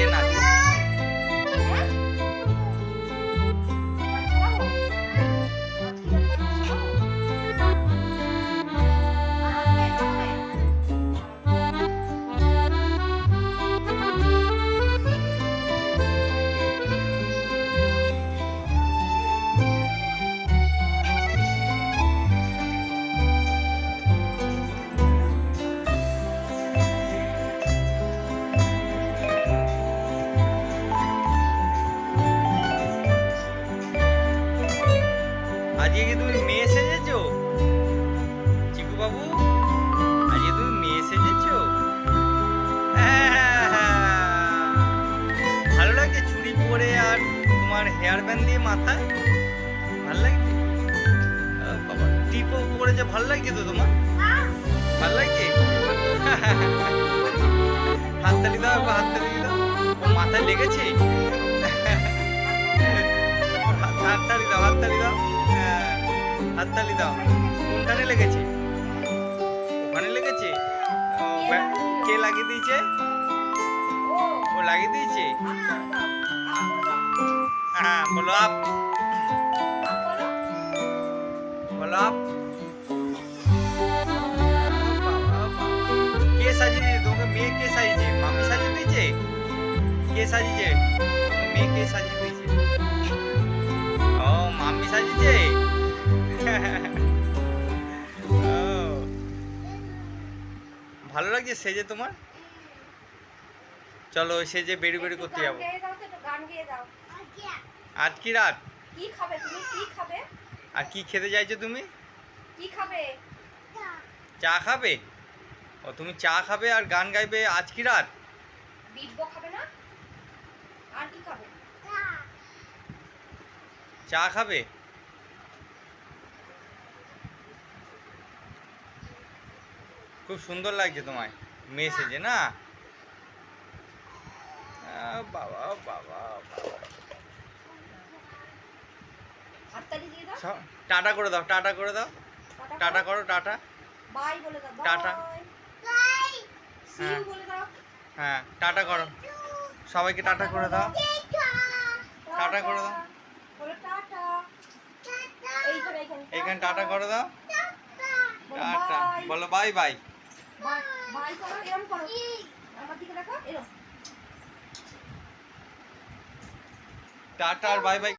দিয়ে নাচ। আজকে কি তুমি মেয়ে সেজেছো চিকু বাবু? আজকে তুমি মেয়ে সেজেছো? ভালো লাগছে চুড়ি পরে আর তোমার হেয়ার ব্যান্ড দিয়ে মাথায়? ভালো লাগছে? বাবা টিপও পরেছে, ভালো লাগছে তো তোমার? ভালো লাগছে? হাততালি দাও, হাততালি দাও। ও মাথায় লেগেছে? হাততালি দাও, হাততালি দাও, হাততালি দাও। কোনখানে লেগেছে? ওখানে লেগেছে? কে লাগিয়ে দিয়েছে? ও লাগিয়ে দিয়েছে? হ্যাঁ বলো আপ, বলো আপ। কে সাজিয়ে দিয়েছে তোমাকে? মেয়ে কে সাজিয়েছে? মামি সাজিয়ে দিয়েছে? কে সাজিয়েছে? মেয়ে কে সাজিয়ে দিয়েছে? ও মাম্মি সাজিয়েছে। ভালো লাগছে সেজে তোমার? চলো সেজে বেরি বেরি করতে যাবো। আজ কি রাত? কি খাবে তুমি? কি খাবে? আর কি খেতে চাইছো তুমি? কি খাবে? চা খাবে? ও তুমি চা খাবে আর গান গাইবে আজ কি রাত? বিটবো খাবে না? আর কি খাবে? চা খাবে? খুব সুন্দর লাগছে তোমায় মেয়ে সেজে না? বাবা বাবা বাবা। হাততালি দিয়ে দাও। টাটা করে দাও, টাটা করে দাও, টাটা করো, টাটা। বাই বলে দাও। টাটা। বাই। সি ইউ বলে দাও। হ্যাঁ টাটা করো, সবাইকে টাটা করে দাও, টাটা করে দাও। বলো টাটা। এইখানে এইখানে। এইখানে টাটা করে দাও, টাটা। বাই। বলো বাই বাই। বাই বাই করো, এরকম করো। আমার দিকে দেখো, এরকম। টাটা আর বাই বাই।